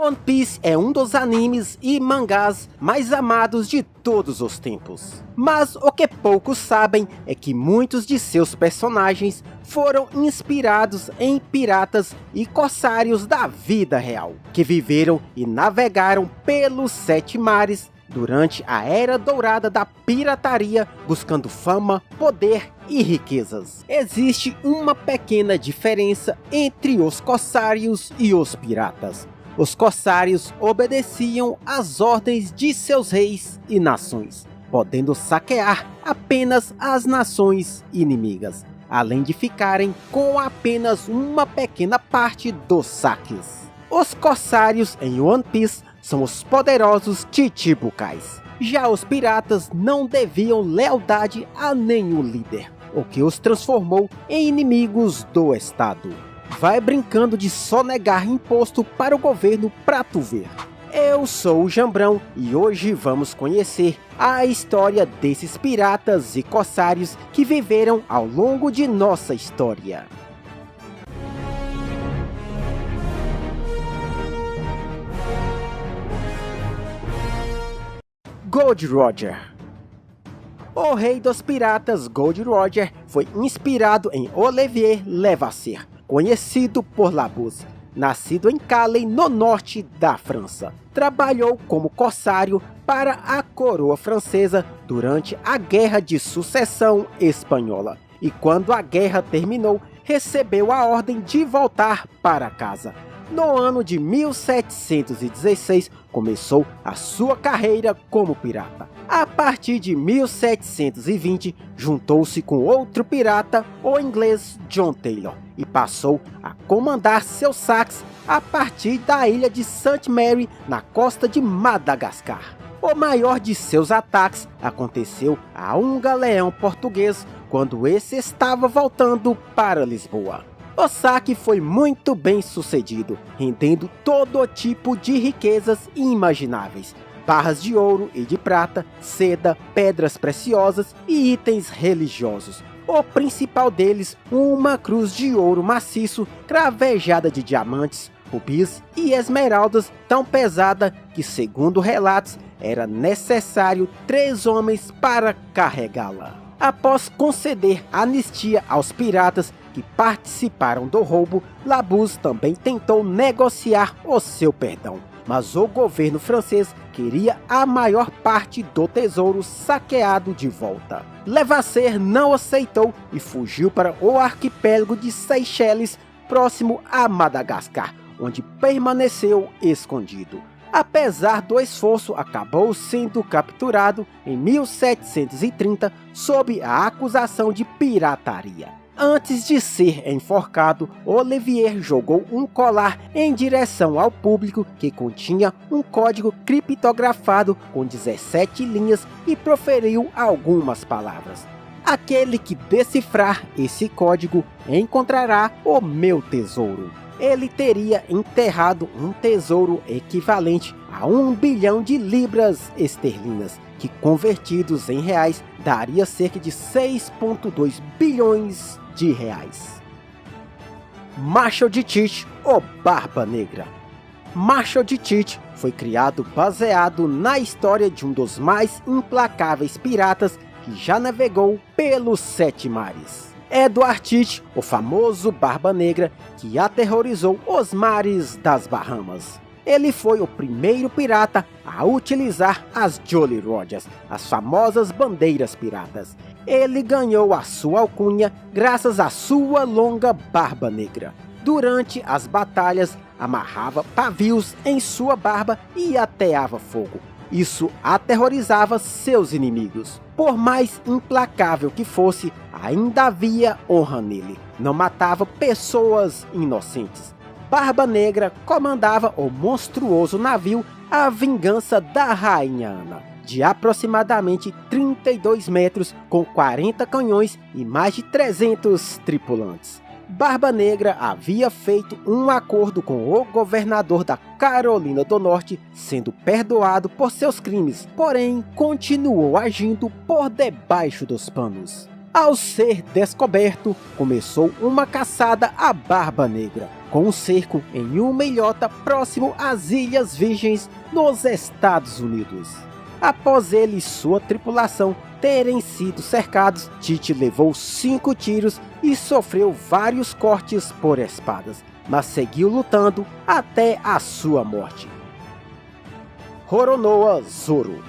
One Piece é um dos animes e mangás mais amados de todos os tempos. Mas o que poucos sabem é que muitos de seus personagens foram inspirados em piratas e corsários da vida real, que viveram e navegaram pelos 7 mares durante a Era Dourada da pirataria, buscando fama, poder e riquezas. Existe uma pequena diferença entre os corsários e os piratas. Os corsários obedeciam às ordens de seus reis e nações, podendo saquear apenas as nações inimigas, além de ficarem com apenas uma pequena parte dos saques. Os corsários em One Piece são os poderosos Chichibukais. Já os piratas não deviam lealdade a nenhum líder, o que os transformou em inimigos do Estado. Vai brincando de sonegar imposto para o governo pra tu ver. Eu sou o Jambrão e hoje vamos conhecer a história desses piratas e corsários que viveram ao longo de nossa história. Gold Roger. O rei dos piratas Gold Roger foi inspirado em Olivier Levasseur, conhecido por Labuse. Nascido em Calais, no norte da França. Trabalhou como corsário para a coroa francesa durante a Guerra de Sucessão Espanhola. E quando a guerra terminou, recebeu a ordem de voltar para casa. No ano de 1716, começou a sua carreira como pirata. A partir de 1720, juntou-se com outro pirata, o inglês John Taylor, e passou a comandar seus saques a partir da ilha de St. Mary, na costa de Madagascar. O maior de seus ataques aconteceu a um galeão português, quando esse estava voltando para Lisboa. O saque foi muito bem sucedido, rendendo todo tipo de riquezas inimagináveis. Barras de ouro e de prata, seda, pedras preciosas e itens religiosos. O principal deles, uma cruz de ouro maciço, cravejada de diamantes, rubis e esmeraldas, tão pesada que, segundo relatos, era necessário 3 homens para carregá-la. Após conceder anistia aos piratas que participaram do roubo, Labuse também tentou negociar o seu perdão. Mas o governo francês queria a maior parte do tesouro saqueado de volta. Levasseur não aceitou e fugiu para o arquipélago de Seychelles, próximo a Madagascar, onde permaneceu escondido. Apesar do esforço, acabou sendo capturado em 1730 sob a acusação de pirataria. Antes de ser enforcado, Olivier jogou um colar em direção ao público que continha um código criptografado com 17 linhas e proferiu algumas palavras. Aquele que decifrar esse código encontrará o meu tesouro. Ele teria enterrado um tesouro equivalente a 1 bilhão de libras esterlinas, que convertidos em reais daria cerca de 6,2 bilhões de reais. Marshal de Tite, o Barba Negra. Marshal de Tite foi criado baseado na história de um dos mais implacáveis piratas que já navegou pelos 7 mares. Edward Tite, o famoso Barba Negra que aterrorizou os mares das Bahamas. Ele foi o primeiro pirata a utilizar as Jolly Rogers, as famosas bandeiras piratas. Ele ganhou a sua alcunha graças à sua longa barba negra. Durante as batalhas, amarrava pavios em sua barba e ateava fogo. Isso aterrorizava seus inimigos. Por mais implacável que fosse, ainda havia honra nele. Não matava pessoas inocentes. Barba Negra comandava o monstruoso navio A Vingança da Rainha Ana, de aproximadamente 32 metros, com 40 canhões e mais de 300 tripulantes. Barba Negra havia feito um acordo com o governador da Carolina do Norte, sendo perdoado por seus crimes, porém continuou agindo por debaixo dos panos. Ao ser descoberto, começou uma caçada à Barba Negra, com um cerco em uma ilhota próximo às Ilhas Virgens, nos Estados Unidos. Após ele e sua tripulação terem sido cercados, Tite levou 5 tiros e sofreu vários cortes por espadas, mas seguiu lutando até a sua morte. Roronoa Zoro.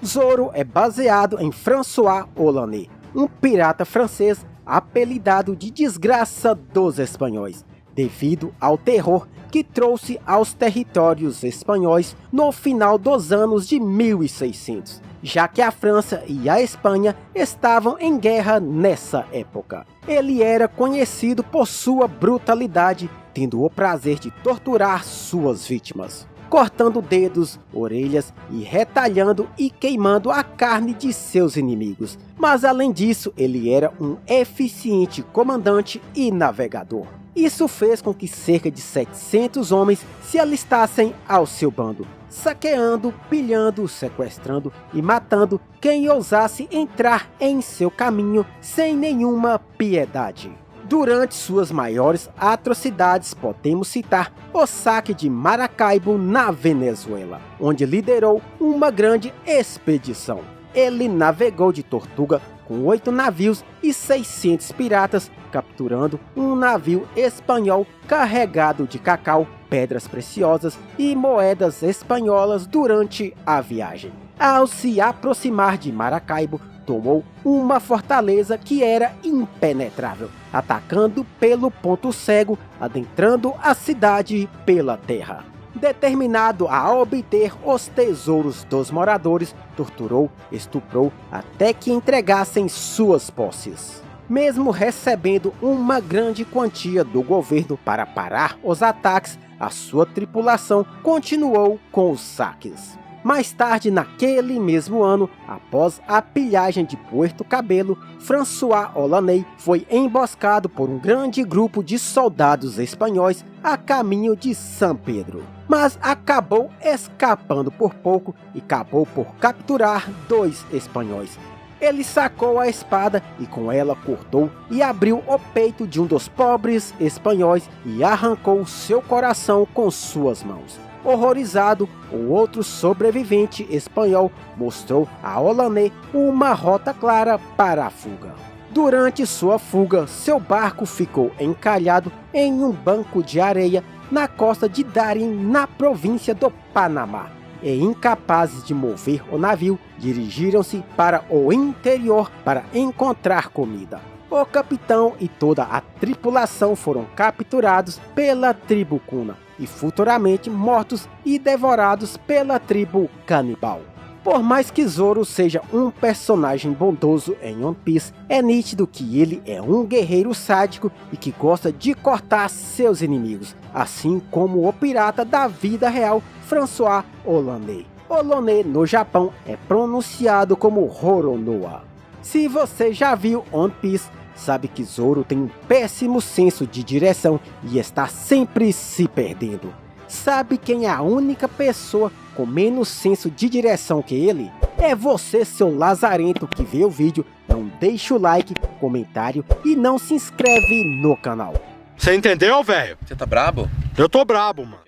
Zoro é baseado em François Olané, um pirata francês apelidado de Desgraça dos Espanhóis, devido ao terror que trouxe aos territórios espanhóis no final dos anos de 1600, já que a França e a Espanha estavam em guerra nessa época. Ele era conhecido por sua brutalidade, tendo o prazer de torturar suas vítimas, cortando dedos, orelhas e retalhando e queimando a carne de seus inimigos. Mas além disso, ele era um eficiente comandante e navegador. Isso fez com que cerca de 700 homens se alistassem ao seu bando, saqueando, pilhando, sequestrando e matando quem ousasse entrar em seu caminho sem nenhuma piedade. Durante suas maiores atrocidades, podemos citar o saque de Maracaibo na Venezuela, onde liderou uma grande expedição. Ele navegou de Tortuga com 8 navios e 600 piratas, capturando um navio espanhol carregado de cacau, pedras preciosas e moedas espanholas durante a viagem. Ao se aproximar de Maracaibo, tomou uma fortaleza que era impenetrável, atacando pelo ponto cego, adentrando a cidade pela terra. Determinado a obter os tesouros dos moradores, torturou, estuprou, até que entregassem suas posses. Mesmo recebendo uma grande quantia do governo para parar os ataques, a sua tripulação continuou com os saques. Mais tarde, naquele mesmo ano, após a pilhagem de Puerto Cabello, François Olané foi emboscado por um grande grupo de soldados espanhóis a caminho de São Pedro, mas acabou escapando por pouco e acabou por capturar 2 espanhóis. Ele sacou a espada e com ela cortou e abriu o peito de um dos pobres espanhóis e arrancou seu coração com suas mãos. Horrorizado, o outro sobrevivente espanhol mostrou a Olané uma rota clara para a fuga. Durante sua fuga, seu barco ficou encalhado em um banco de areia na costa de Darim, na província do Panamá. E incapazes de mover o navio, dirigiram-se para o interior para encontrar comida. O capitão e toda a tripulação foram capturados pela tribo Kuna e futuramente mortos e devorados pela tribo canibal. Por mais que Zoro seja um personagem bondoso em One Piece, é nítido que ele é um guerreiro sádico e que gosta de cortar seus inimigos, assim como o pirata da vida real François Olané. Olané no Japão é pronunciado como Roronoa. Se você já viu One Piece, sabe que Zoro tem um péssimo senso de direção e está sempre se perdendo. Sabe quem é a única pessoa com menos senso de direção que ele? É você, seu lazarento que vê o vídeo, não deixa o like, comentário e não se inscreve no canal. Você entendeu, velho? Você tá brabo? Eu tô brabo, mano.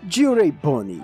Jirai Bunny.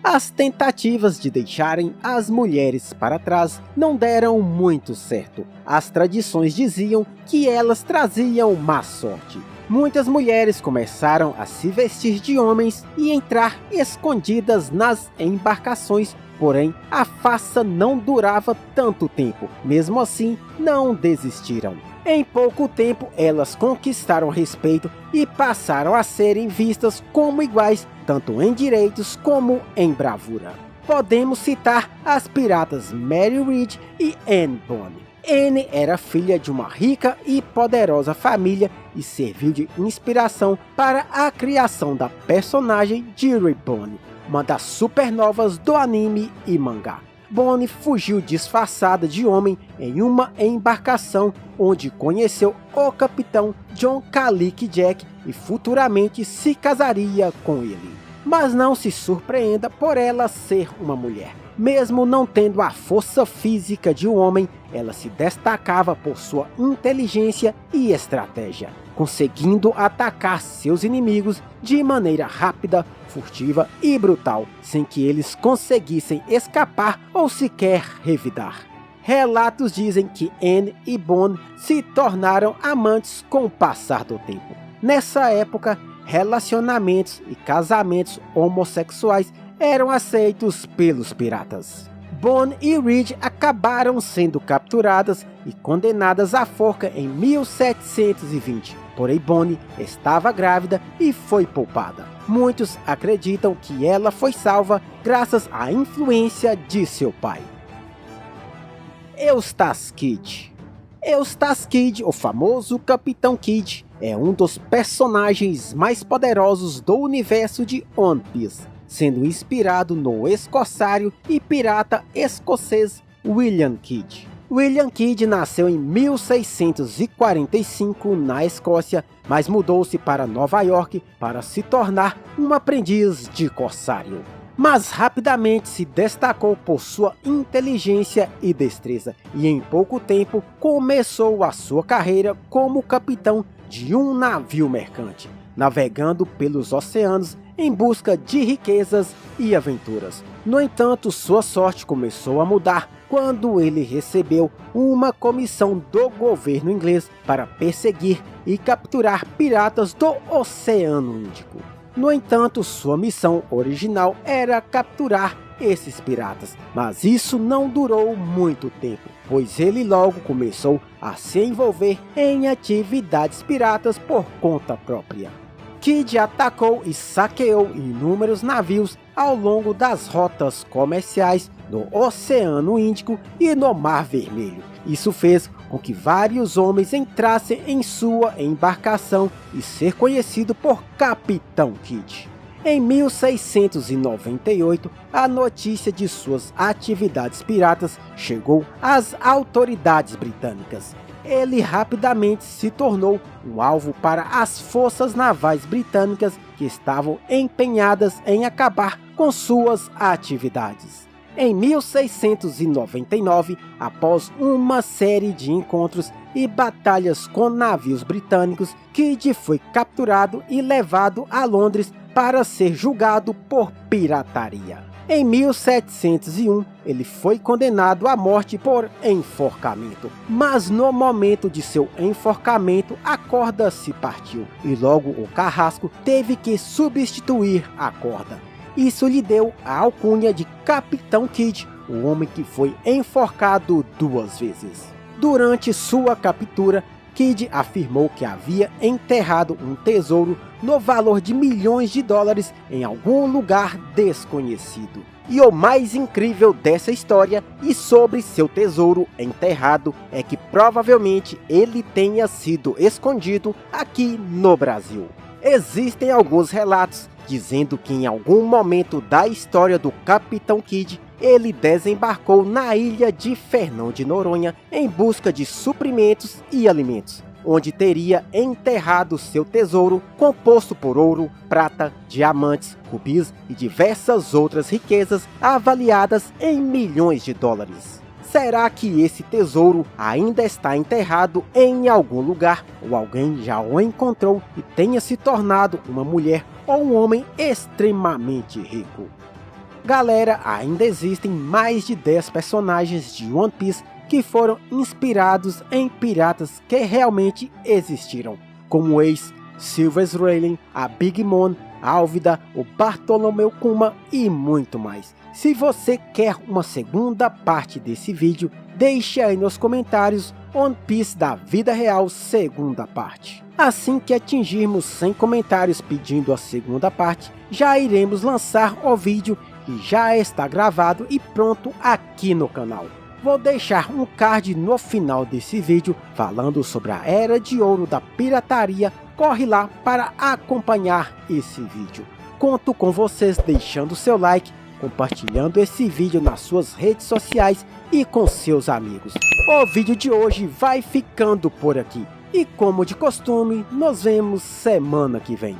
As tentativas de deixarem as mulheres para trás não deram muito certo. As tradições diziam que elas traziam má sorte. Muitas mulheres começaram a se vestir de homens e entrar escondidas nas embarcações, porém a farsa não durava tanto tempo. Mesmo assim, não desistiram. Em pouco tempo, elas conquistaram respeito e passaram a serem vistas como iguais, tanto em direitos como em bravura. Podemos citar as piratas Mary Read e Anne Bonny. Anne era filha de uma rica e poderosa família e serviu de inspiração para a criação da personagem Jirai Bunny, uma das supernovas do anime e mangá. Bonny fugiu disfarçada de homem em uma embarcação onde conheceu o capitão John Calick Jack e futuramente se casaria com ele. Mas não se surpreenda por ela ser uma mulher. Mesmo não tendo a força física de um homem, ela se destacava por sua inteligência e estratégia, conseguindo atacar seus inimigos de maneira rápida, furtiva e brutal, sem que eles conseguissem escapar ou sequer revidar. Relatos dizem que Anne e Bond se tornaram amantes com o passar do tempo. Nessa época, relacionamentos e casamentos homossexuais eram aceitos pelos piratas. Bond e Reed acabaram sendo capturadas e condenadas à forca em 1720. Porém, Bond estava grávida e foi poupada. Muitos acreditam que ela foi salva graças à influência de seu pai. Eustace Kidd. Eustace Kidd, o famoso Capitão Kidd, é um dos personagens mais poderosos do universo de One Piece, sendo inspirado no escorsário e pirata escocês William Kidd. William Kidd nasceu em 1645 na Escócia, mas mudou-se para Nova York para se tornar um aprendiz de corsário. Mas rapidamente se destacou por sua inteligência e destreza, e em pouco tempo começou a sua carreira como capitão de um navio mercante, navegando pelos oceanos em busca de riquezas e aventuras. No entanto, sua sorte começou a mudar quando ele recebeu uma comissão do governo inglês para perseguir e capturar piratas do Oceano Índico. No entanto, sua missão original era capturar esses piratas, mas isso não durou muito tempo, pois ele logo começou a se envolver em atividades piratas por conta própria. Kidd atacou e saqueou inúmeros navios ao longo das rotas comerciais no Oceano Índico e no Mar Vermelho. Isso fez com que vários homens entrassem em sua embarcação e ser conhecido por Capitão Kidd. Em 1698, a notícia de suas atividades piratas chegou às autoridades britânicas. Ele rapidamente se tornou um alvo para as forças navais britânicas que estavam empenhadas em acabar com suas atividades. Em 1699, após uma série de encontros e batalhas com navios britânicos, Kidd foi capturado e levado a Londres para ser julgado por pirataria. Em 1701, ele foi condenado à morte por enforcamento, mas no momento de seu enforcamento a corda se partiu e logo o carrasco teve que substituir a corda. Isso lhe deu a alcunha de Capitão Kidd, o homem que foi enforcado 2 vezes. Durante sua captura, Kidd afirmou que havia enterrado um tesouro no valor de milhões de dólares em algum lugar desconhecido. E o mais incrível dessa história e sobre seu tesouro enterrado é que provavelmente ele tenha sido escondido aqui no Brasil. Existem alguns relatos dizendo que em algum momento da história do Capitão Kidd, ele desembarcou na ilha de Fernão de Noronha em busca de suprimentos e alimentos, onde teria enterrado seu tesouro composto por ouro, prata, diamantes, rubis e diversas outras riquezas avaliadas em milhões de dólares. Será que esse tesouro ainda está enterrado em algum lugar, ou alguém já o encontrou e tenha se tornado uma mulher ou um homem extremamente rico? Galera, ainda existem mais de 10 personagens de One Piece que foram inspirados em piratas que realmente existiram, como o Ace, Silver Rayleigh, a Big Mom, Álvida, o Bartolomeu Kuma e muito mais. Se você quer uma segunda parte desse vídeo, deixe aí nos comentários One Piece da vida real segunda parte. Assim que atingirmos 100 comentários pedindo a segunda parte, já iremos lançar o vídeo que já está gravado e pronto aqui no canal. Vou deixar um card no final desse vídeo falando sobre a Era de Ouro da pirataria. Corre lá para acompanhar esse vídeo. Conto com vocês deixando seu like, compartilhando esse vídeo nas suas redes sociais e com seus amigos. O vídeo de hoje vai ficando por aqui. E como de costume, nos vemos semana que vem.